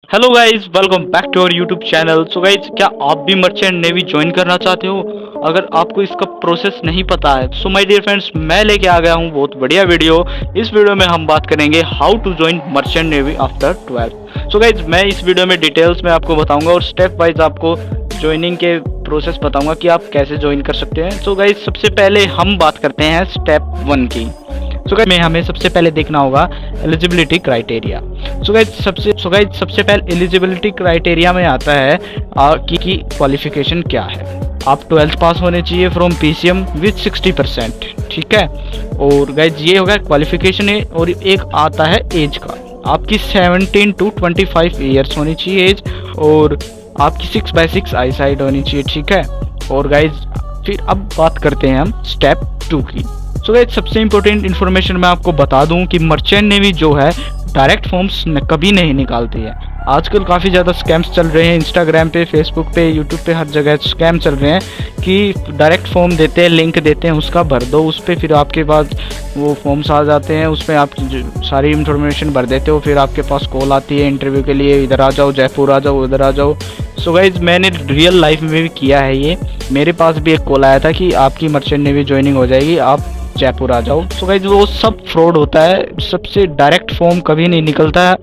Hello guys, welcome back to our YouTube channel. So guys, क्या आप भी merchant navy join करना चाहते हो? अगर आपको इसका प्रोसेस नहीं पता है सो माय डियर फ्रेंड्स, मैं लेके आ गया हूँ बहुत बढ़िया वीडियो। इस वीडियो में हम बात करेंगे how to join merchant navy after 12th। So guys, मैं इस वीडियो में डिटेल्स में आपको बताऊंगा और स्टेप वाइज आपको ज्वाइनिंग के प्रोसेस बताऊंगा कि आप कैसे ज्वाइन कर सकते हैं। सो गाइस, सबसे पहले हम बात करते हैं स्टेप 1 की। सो गाइस, में हमें सबसे पहले देखना होगा एलिजिबिलिटी क्राइटेरिया। सो गाइस, सबसे पहले एलिजिबिलिटी क्राइटेरिया में आता है कि क्वालिफिकेशन क्या है। आप 12th पास होने चाहिए फ्रॉम पीसीएम विद 60%, ठीक है। और गाइस, ये होगा क्वालिफिकेशन है। और एक आता है एज का, आपकी 17 to 25 ईयर्स होनी चाहिए एज, और आपकी 6/6 आई साइड होनी चाहिए, ठीक है। और गाइस, फिर अब बात करते हैं हम स्टेप 2 की। सो गाइस, सबसे इंपॉर्टेंट इन्फॉर्मेशन मैं आपको बता दूं कि मर्चेंट नेवी जो है डायरेक्ट फॉर्म्स कभी नहीं निकालती है। आजकल काफ़ी ज़्यादा स्कैम्स चल रहे हैं, इंस्टाग्राम पे, फेसबुक पे, यूट्यूब पे, हर जगह स्कैम चल रहे हैं कि डायरेक्ट फॉर्म देते हैं, लिंक देते हैं, उसका भर दो, उस पर फिर आपके पास वो फॉर्म्स आ जाते हैं, उसमें आप सारी इन्फॉर्मेशन भर देते हो, फिर आपके पास कॉल आती है इंटरव्यू के लिए, इधर आ जाओ, जयपुर आ जाओ, उधर आ जाओ। सो गाइज, मैंने रियल लाइफ में भी किया है ये। मेरे पास भी एक कॉल आया था कि आपकी मर्चेंट नेवी ज्वाइनिंग हो जाएगी, आप जयपुर आ जाओ। सो गाइज, वो सब फ्रॉड होता है, सबसे डायरेक्ट फॉर्म कभी नहीं निकलता है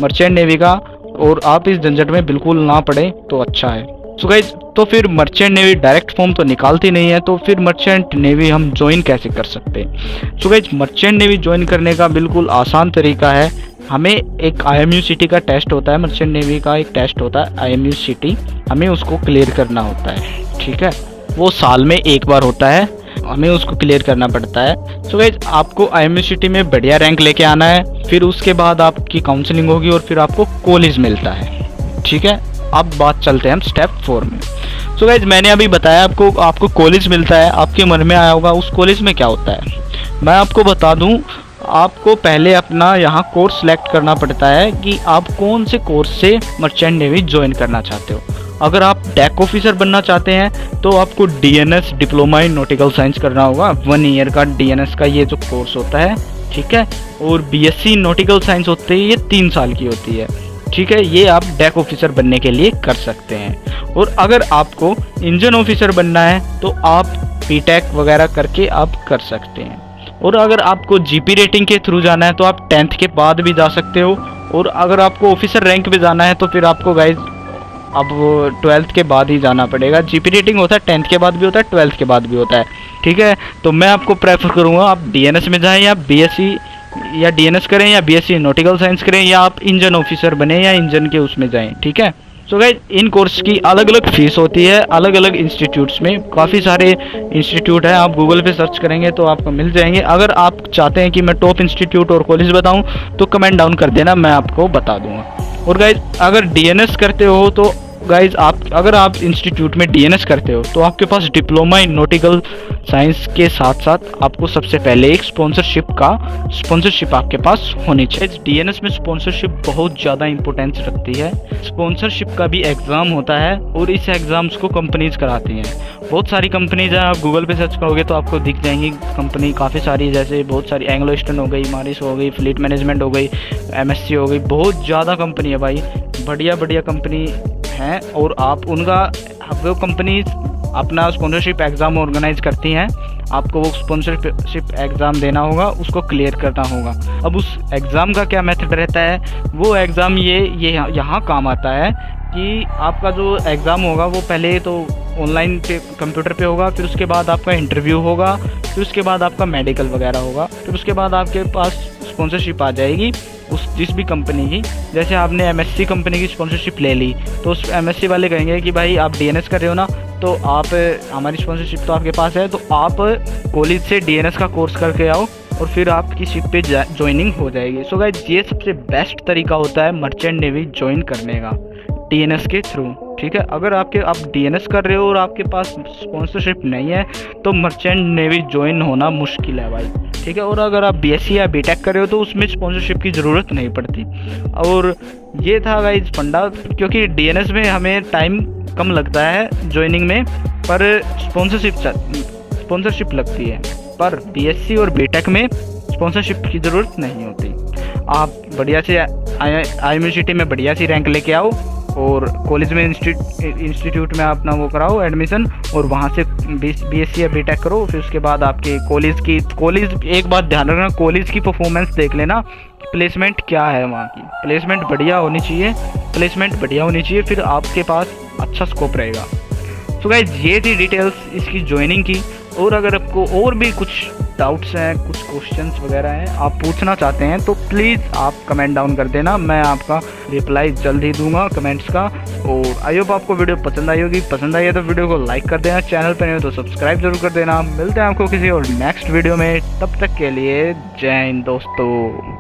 मर्चेंट नेवी का, और आप इस झंझट में बिल्कुल ना पड़े तो अच्छा है। सो गाइज, तो फिर मर्चेंट नेवी डायरेक्ट फॉर्म तो निकालती नहीं है, तो फिर मर्चेंट नेवी हम ज्वाइन कैसे कर सकते हैं? So guys, merchant navy join करने का बिल्कुल आसान तरीका है। हमें एक IMU-CT का टेस्ट होता है, मर्चेंट नेवी का एक टेस्ट होता है IMU-CT, हमें उसको क्लियर करना होता है, ठीक है। वो साल में एक बार होता है, हमें उसको क्लियर करना पड़ता है। सो गाइज, आपको IMU-CT में बढ़िया रैंक लेके आना है, फिर उसके बाद आपकी काउंसलिंग होगी और फिर आपको कॉलेज मिलता है, ठीक है। अब बात चलते हैं हम स्टेप 4 में। सो गाइज, मैंने अभी बताया आपको कॉलेज मिलता है। आपके मन में आया होगा उस कॉलेज में क्या होता है। मैं आपको बता दूं, आपको पहले अपना यहाँ कोर्स सेलेक्ट करना पड़ता है कि आप कौन से कोर्स से मर्चेंट नेवी ज्वाइन करना चाहते हो। अगर आप डेक ऑफिसर बनना चाहते हैं तो आपको DNS diploma in nautical science करना होगा। 1 ईयर का DNS का ये जो कोर्स होता है, ठीक है। और BSc नॉटिकल साइंस होती है, ये 3 साल की होती है, ठीक है। ये आप डेक ऑफिसर बनने के लिए कर सकते हैं। और अगर आपको इंजन ऑफिसर बनना है तो आप BTech वगैरह करके आप कर सकते हैं। और अगर आपको GP रेटिंग के थ्रू जाना है तो आप 10th के बाद भी जा सकते हो। और अगर आपको ऑफिसर रैंक पे जाना है तो फिर आपको गाइज अब 12th के बाद ही जाना पड़ेगा। GP रेटिंग होता है 10th के बाद भी होता है, 12th के बाद भी होता है, ठीक है। तो मैं आपको प्रेफर करूँगा आप DNS में जाएं, या BSc या DNS करें, या BSc नॉटिकल साइंस करें, या आप इंजन ऑफिसर बने या इंजन के उसमें जाएं, ठीक है। सो गाइस, इन कोर्स की अलग अलग फीस होती है, अलग अलग इंस्टीट्यूट्स में। काफ़ी सारे इंस्टीट्यूट हैं, आप गूगल पे सर्च करेंगे तो आपको मिल जाएंगे। अगर आप चाहते हैं कि मैं टॉप इंस्टीट्यूट और कॉलेज बताऊं तो कमेंट डाउन कर देना, मैं आपको बता दूंगा। और गाइज, अगर DNS करते हो तो गाइज, अगर आप इंस्टीट्यूट में DNS करते हो तो आपके पास डिप्लोमा इन नॉटिकल साइंस के साथ साथ आपको सबसे पहले एक स्पॉन्सरशिप आपके पास होनी चाहिए। DNS में स्पॉन्सरशिप बहुत ज़्यादा इंपॉर्टेंस रखती है। स्पॉन्सरशिप का भी एग्ज़ाम होता है और इस एग्ज़ाम्स को कंपनीज कराती हैं। बहुत सारी कंपनीज हैं, आप गूगल पे सर्च करोगे तो आपको दिख जाएंगी कंपनी काफ़ी सारी, जैसे बहुत सारी एंग्लो ईस्टर्न हो गई, मारिस हो गई, फ्लीट मैनेजमेंट हो गई, MSC हो गई, बहुत ज़्यादा कंपनी है भाई, बढ़िया बढ़िया कंपनी हैं। और आप वो कंपनी अपना स्पॉन्सरशिप एग्ज़ाम ऑर्गेनाइज करती हैं, आपको वो स्पॉन्सरशिप एग्ज़ाम देना होगा, उसको क्लियर करना होगा। अब उस एग्ज़ाम का क्या मेथड रहता है, वो एग्ज़ाम ये यहाँ काम आता है कि आपका जो एग्ज़ाम होगा वो पहले तो ऑनलाइन पे कंप्यूटर पे होगा, फिर उसके बाद आपका इंटरव्यू होगा, फिर उसके बाद आपका मेडिकल वगैरह होगा, फिर उसके बाद आपके पास स्पॉन्सरशिप आ जाएगी उस जिस भी कंपनी की। जैसे आपने MSc कंपनी की स्पॉन्सरशिप ले ली तो उस MSc वाले कहेंगे कि भाई आप DNS कर रहे हो ना, तो आप हमारी स्पॉन्सरशिप तो आपके पास है, तो आप कॉलेज से DNS का कोर्स करके आओ और फिर आपकी शिप पे ज्वाइनिंग हो जाएगी। सो गाइस, ये सबसे बेस्ट तरीका होता है मर्चेंट नेवी ज्वाइन करने का, DNS के थ्रू, ठीक है। अगर आप DNS कर रहे हो और आपके पास स्पॉन्सरशिप नहीं है तो मर्चेंट नेवी ज्वाइन होना मुश्किल है भाई, ठीक है। और अगर आप BSc या BTech कर रहे हो तो उसमें स्पॉन्सरशिप की ज़रूरत नहीं पड़ती। और ये था गाइज फंडा, क्योंकि DNS में हमें टाइम कम लगता है ज्वाइनिंग में, पर स्पॉन्सरशिप लगती है। पर BSc और BTech में स्पॉन्सरशिप की ज़रूरत नहीं होती। आप बढ़िया से यूनिवर्सिटी में बढ़िया सी रैंक लेके आओ और कॉलेज में इंस्टीट्यूट में अपना वो कराओ एडमिशन, और वहाँ से बीएससी या बीटेक करो। फिर उसके बाद आपके कॉलेज एक बात ध्यान रखना, कॉलेज की परफॉर्मेंस देख लेना, प्लेसमेंट क्या है वहाँ की, प्लेसमेंट बढ़िया होनी चाहिए, फिर आपके पास अच्छा स्कोप रहेगा। तो गाइस ये थी डिटेल्स इसकी ज्वाइनिंग की। और अगर आपको और भी कुछ डाउट्स हैं, कुछ क्वेश्चंस वगैरह हैं आप पूछना चाहते हैं, तो प्लीज़ आप कमेंट डाउन कर देना, मैं आपका रिप्लाई जल्द ही दूंगा कमेंट्स का। और आई होप आपको वीडियो पसंद आई होगी, पसंद आई है तो वीडियो को लाइक कर देना, चैनल पर नहीं हो तो सब्सक्राइब जरूर कर देना। मिलते हैं आपको किसी और नेक्स्ट वीडियो में, तब तक के लिए जय हिंद दोस्तों।